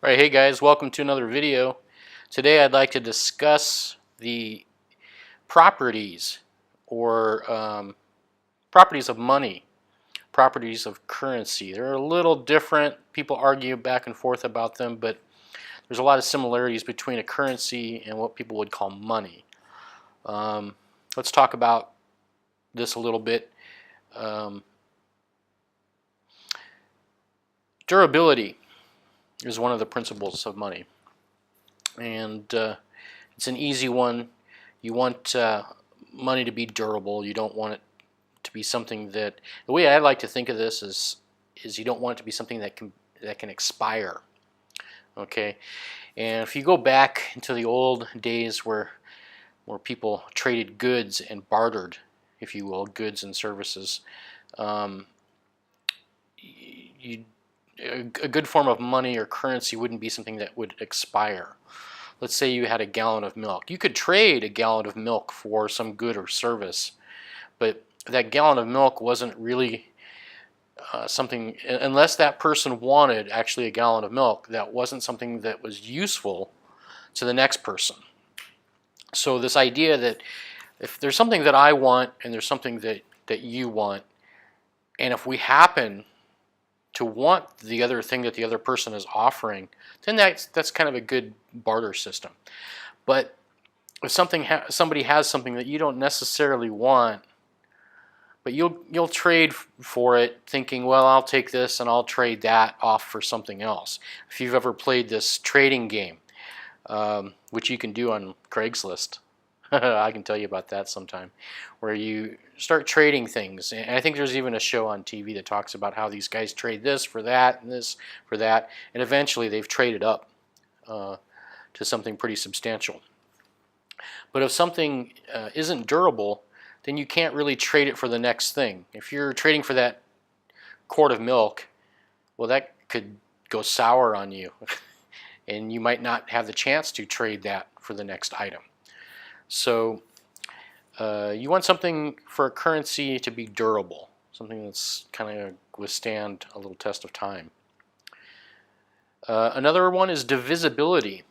Alright, hey guys, welcome to another video. Today I'd like to discuss the properties or properties of money, properties of currency. They're a little different. People argue back and forth about them, but there's a lot of similarities between a currency and what people would call money. Let's talk about this a little bit. Durability is one of the principles of money, and it's an easy one. You want money to be durable. You don't want it to be something that, the way I like to think of this is you don't want it to be something that can expire. Okay, and if you go back into the old days where people traded goods and bartered, if you will, goods and services, you a good form of money or currency wouldn't be something that would expire. Let's say you had a gallon of milk. You could trade a gallon of milk for some good or service, but that gallon of milk wasn't really something, unless that person wanted actually a gallon of milk, that wasn't something that was useful to the next person. So this idea that if there's something that I want and there's something that you want, and if we happen to want the other thing that the other person is offering, then that's kind of a good barter system. But if somebody has something that you don't necessarily want, but you'll trade for it, thinking, well, I'll take this and I'll trade that off for something else. If you've ever played this trading game, which you can do on Craigslist, I can tell you about that sometime, where you start trading things. And I think there's even a show on TV that talks about how these guys trade this for that and this for that, and eventually they've traded up to something pretty substantial. But if something isn't durable, then you can't really trade it for the next thing. If you're trading for that quart of milk, well, that could go sour on you, and you might not have the chance to trade that for the next item. So you want something for a currency to be durable, something that's kind of withstand a little test of time. Another one is divisibility.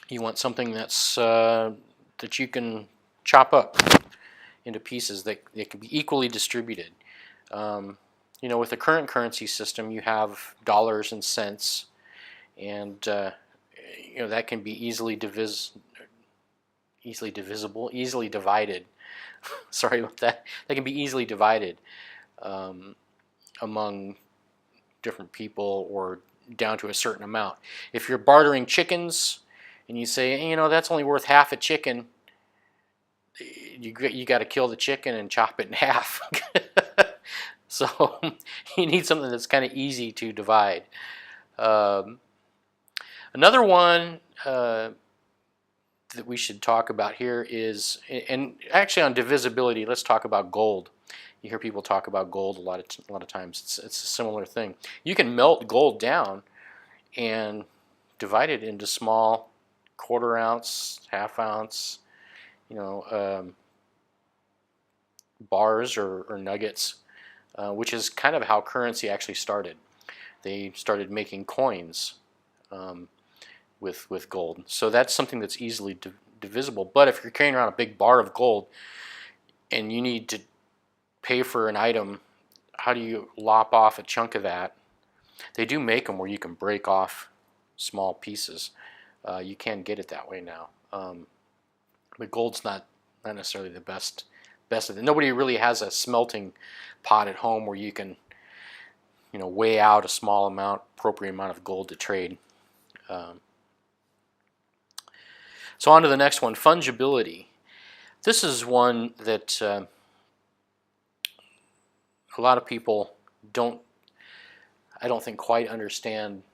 You want something that's that you can chop up into pieces that can be equally distributed. You know, with the current currency system, you have dollars and cents, and you know, that can be easily divisible, easily divided. Sorry about that. That can be easily divided among different people or down to a certain amount. If you're bartering chickens and you say, hey, you know, that's only worth half a chicken, you got to kill the chicken and chop it in half. So you need something that's kind of easy to divide. Another one that we should talk about here is, and actually on divisibility, let's talk about gold. You hear people talk about gold a lot of times. It's a similar thing. You can melt gold down and divide it into small quarter ounce, half ounce, you know, bars or nuggets, which is kind of how currency actually started. They started making coins with gold. So that's something that's easily divisible. But if you're carrying around a big bar of gold and you need to pay for an item, how do you lop off a chunk of that? They do make them where you can break off small pieces. You can get it that way now. But gold's not necessarily the best of it. Nobody really has a smelting pot at home where you can, you know, weigh out a small amount, appropriate amount of gold to trade. So on to the next one, fungibility. This is one that a lot of people I don't think quite understand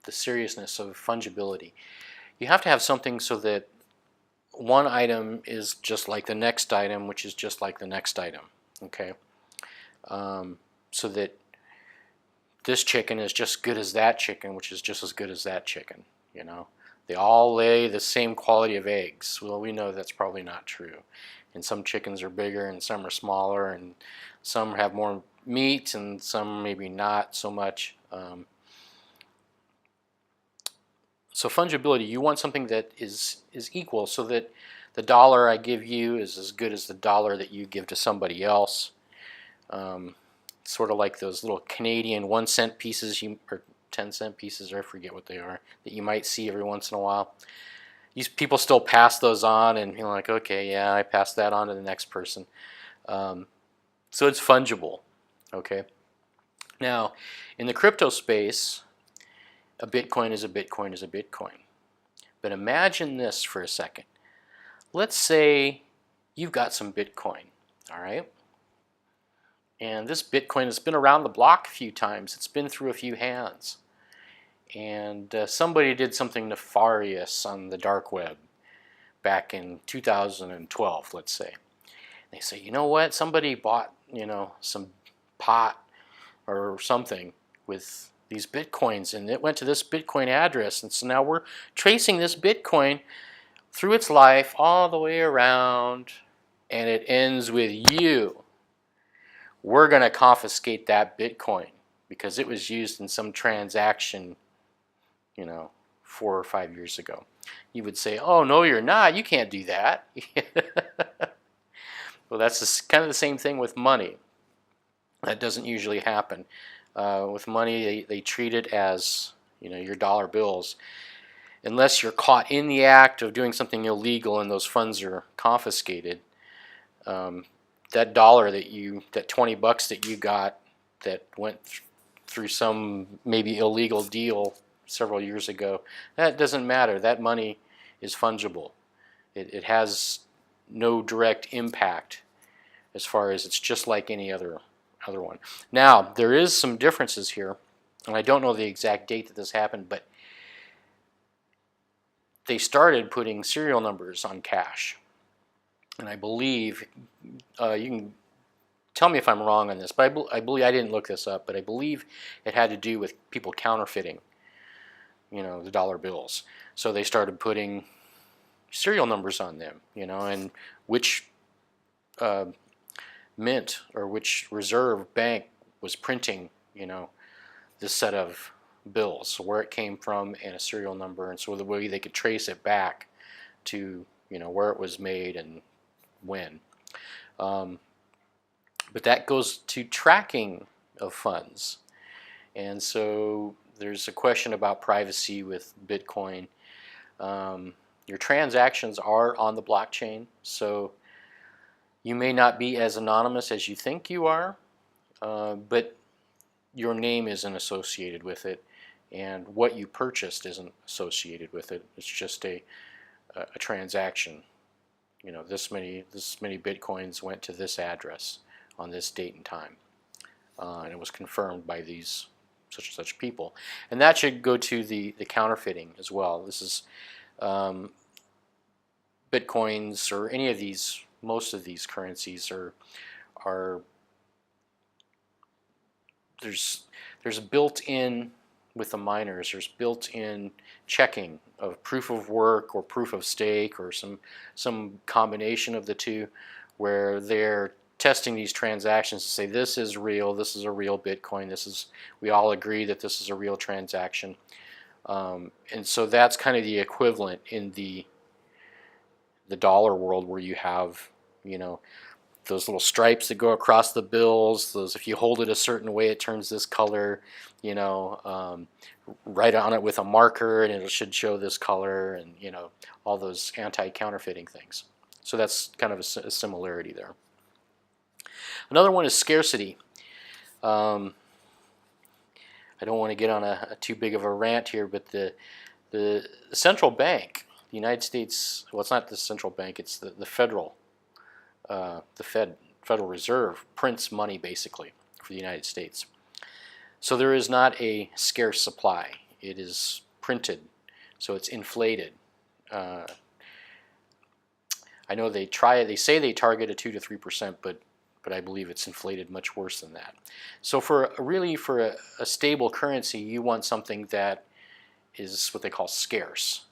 the seriousness of fungibility. You have to have something so that one item is just like the next item, which is just like the next item, okay? So that this chicken is just as good as that chicken, which is just as good as that chicken, you know? They all lay the same quality of eggs. Well, we know that's probably not true. And some chickens are bigger and some are smaller, and some have more meat and some maybe not so much. So fungibility, you want something that is equal, so that the dollar I give you is as good as the dollar that you give to somebody else. Sort of like those little Canadian 1-cent pieces, or 10-cent pieces, or I forget what they are, that you might see every once in a while. These people still pass those on, and you're like, okay, yeah, I pass that on to the next person. So it's fungible. Okay. Now, in the crypto space, a Bitcoin is a Bitcoin is a Bitcoin. But imagine this for a second. Let's say you've got some Bitcoin, all right? And this Bitcoin has been around the block a few times. It's been through a few hands. And somebody did something nefarious on the dark web back in 2012, let's say. They say, you know what? Somebody bought, some pot or something with these Bitcoins, and it went to this Bitcoin address. And so now we're tracing this Bitcoin through its life all the way around, and it ends with you. We're going to confiscate that Bitcoin because it was used in some transaction, 4 or 5 years ago. You would say, oh, no, you're not. You can't do that. Well, that's kind of the same thing with money. That doesn't usually happen. With money, they treat it as, your dollar bills. Unless you're caught in the act of doing something illegal and those funds are confiscated, that dollar that 20 bucks that you got that went through some maybe illegal deal several years ago, that doesn't matter. That money is fungible. It has no direct impact as far as it's just like any other one. Now, there is some differences here, and I don't know the exact date that this happened, but they started putting serial numbers on cash. And I believe, you can tell me if I'm wrong on this, but I believe, I didn't look this up, but I believe it had to do with people counterfeiting, the dollar bills. So they started putting serial numbers on them, and which mint or which reserve bank was printing, this set of bills, so where it came from and a serial number, and so the way they could trace it back to, where it was made and when. But that goes to tracking of funds. And so there's a question about privacy with Bitcoin. Your transactions are on the blockchain, so you may not be as anonymous as you think you are, but your name isn't associated with it, and what you purchased isn't associated with it. It's just a transaction. This many Bitcoins went to this address on this date and time, and it was confirmed by these such and such people. And that should go to the counterfeiting as well. This is Bitcoins or any of these, most of these currencies are there's built-in, with the miners, there's built-in checking of proof of work or proof of stake or some combination of the two, where they're testing these transactions to say this is real, this is a real Bitcoin, we all agree that this is a real transaction, and so that's kind of the equivalent in the dollar world, where you have those little stripes that go across the bills. Those, if you hold it a certain way, it turns this color. Write on it with a marker, and it should show this color, and all those anti-counterfeiting things. So that's kind of a similarity there. Another one is scarcity. I don't want to get on a too big of a rant here, but the central bank, the United States, well, it's not the central bank, it's the federal. Federal Reserve prints money basically for the United States. So there is not a scarce supply. It is printed, so it's inflated. I know they say they target a 2 to 3%, but I believe it's inflated much worse than that. So for a stable currency, you want something that is what they call scarce.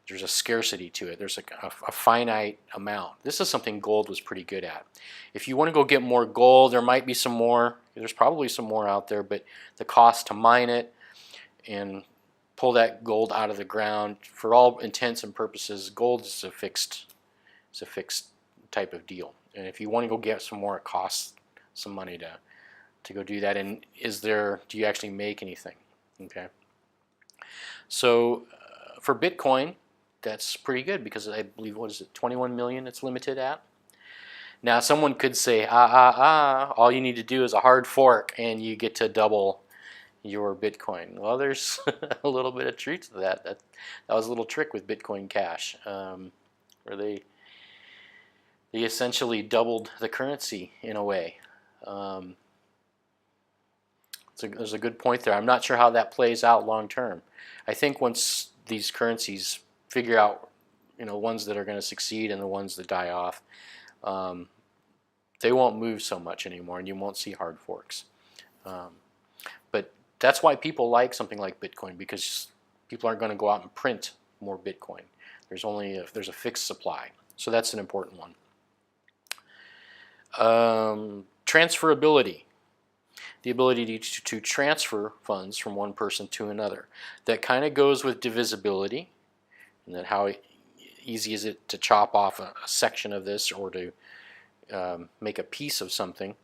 There's a scarcity to it. There's a finite amount. This is something gold was pretty good at. If you want to go get more gold, there might be some more. There's probably some more out there, but the cost to mine it and pull that gold out of the ground. For all intents and purposes, gold is a fixed type of deal. And if you want to go get some more, it costs some money to go do that. And do you actually make anything? Okay. So for Bitcoin, that's pretty good because I believe, what is it, 21 million it's limited at? Now someone could say, all you need to do is a hard fork and you get to double your Bitcoin. Well, there's a little bit of truth to that. That was a little trick with Bitcoin Cash, where they essentially doubled the currency in a way. So there's a good point there. I'm not sure how that plays out long term. I think once these currencies figure out, ones that are going to succeed and the ones that die off, they won't move so much anymore, and you won't see hard forks. But that's why people like something like Bitcoin, because people aren't going to go out and print more Bitcoin. There's a fixed supply, so that's an important one. Transferability, the ability to transfer funds from one person to another. That kind of goes with divisibility, and that how easy is it to chop off a section of this or to make a piece of something.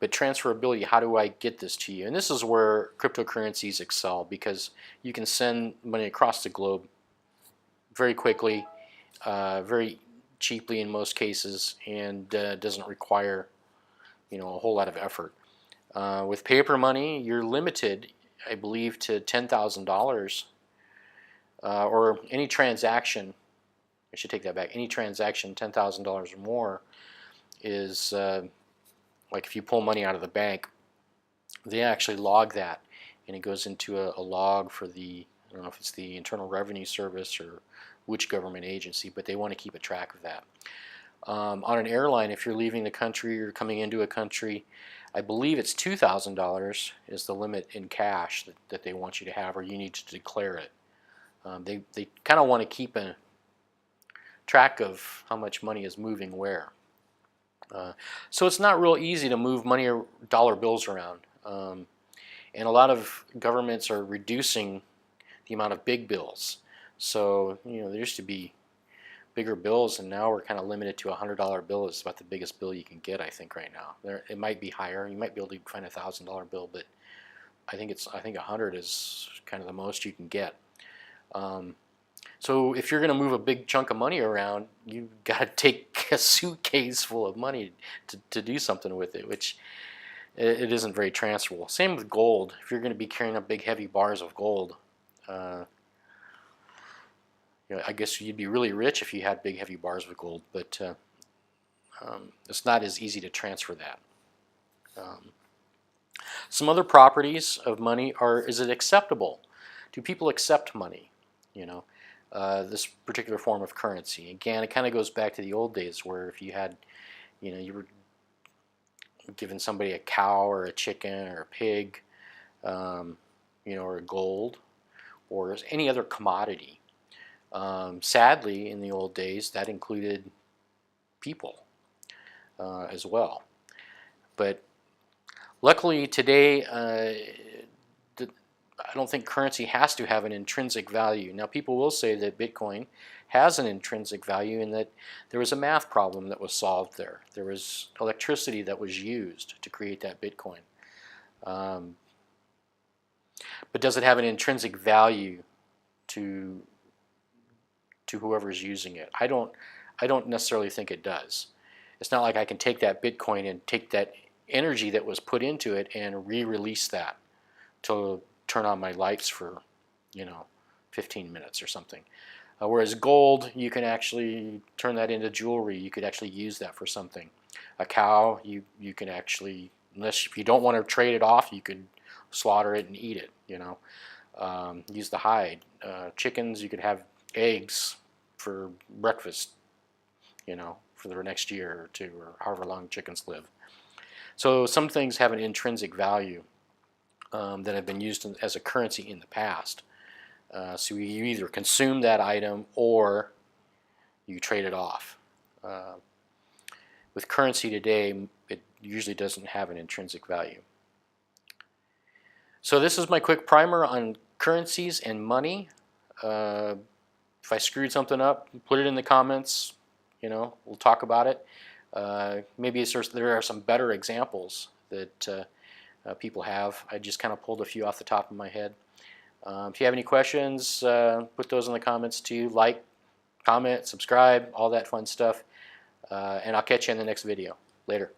But transferability, how do I get this to you? And this is where cryptocurrencies excel, because you can send money across the globe very quickly, very cheaply in most cases, and doesn't require a whole lot of effort. With paper money, you're limited, I believe, to $10,000, or any transaction. I should take that back. Any transaction $10,000 or more is like if you pull money out of the bank, they actually log that, and it goes into a log for I don't know if it's the Internal Revenue Service or which government agency, but they want to keep a track of that. On an airline, if you're leaving the country or coming into a country, I believe it's $2,000 is the limit in cash that they want you to have, or you need to declare it. They kind of want to keep a track of how much money is moving where. So it's not real easy to move money or dollar bills around. And a lot of governments are reducing the amount of big bills. So, there used to be bigger bills, and now we're kind of limited to a $100 bill. Is about the biggest bill you can get, I think, right now. It might be higher. You might be able to find a $1,000 bill, but I think 100 is kind of the most you can get. So if you're going to move a big chunk of money around, you've got to take a suitcase full of money to do something with it, which it isn't very transferable. Same with gold. If you're going to be carrying up big heavy bars of gold, I guess you'd be really rich if you had big heavy bars of gold, but it's not as easy to transfer that. Some other properties of money are: is it acceptable? Do people accept money? This particular form of currency. Again, it kind of goes back to the old days, where if you had, you were giving somebody a cow or a chicken or a pig, or a gold, or any other commodity. Sadly, in the old days, that included people as well. But luckily today, I don't think currency has to have an intrinsic value. Now, people will say that Bitcoin has an intrinsic value, and that there was a math problem that was solved there. There was electricity that was used to create that Bitcoin. But does it have an intrinsic value to whoever's using it? I don't necessarily think it does. It's not like I can take that Bitcoin and take that energy that was put into it and re-release that to turn on my lights for 15 minutes or something. Whereas gold, you can actually turn that into jewelry. You could actually use that for something. A cow, you can actually, if you don't want to trade it off, you could slaughter it and eat it. Use the hide. Chickens, you could have eggs for breakfast, for the next year or two, or however long chickens live. So some things have an intrinsic value that have been used as a currency in the past. So you either consume that item or you trade it off. With currency today, it usually doesn't have an intrinsic value. So this is my quick primer on Currencies and money. If I screwed something up, put it in the comments. We'll talk about it. Maybe there are some better examples that people have. I just kind of pulled a few off the top of my head. If you have any questions, put those in the comments too. Like, comment, subscribe, all that fun stuff. And I'll catch you in the next video. Later.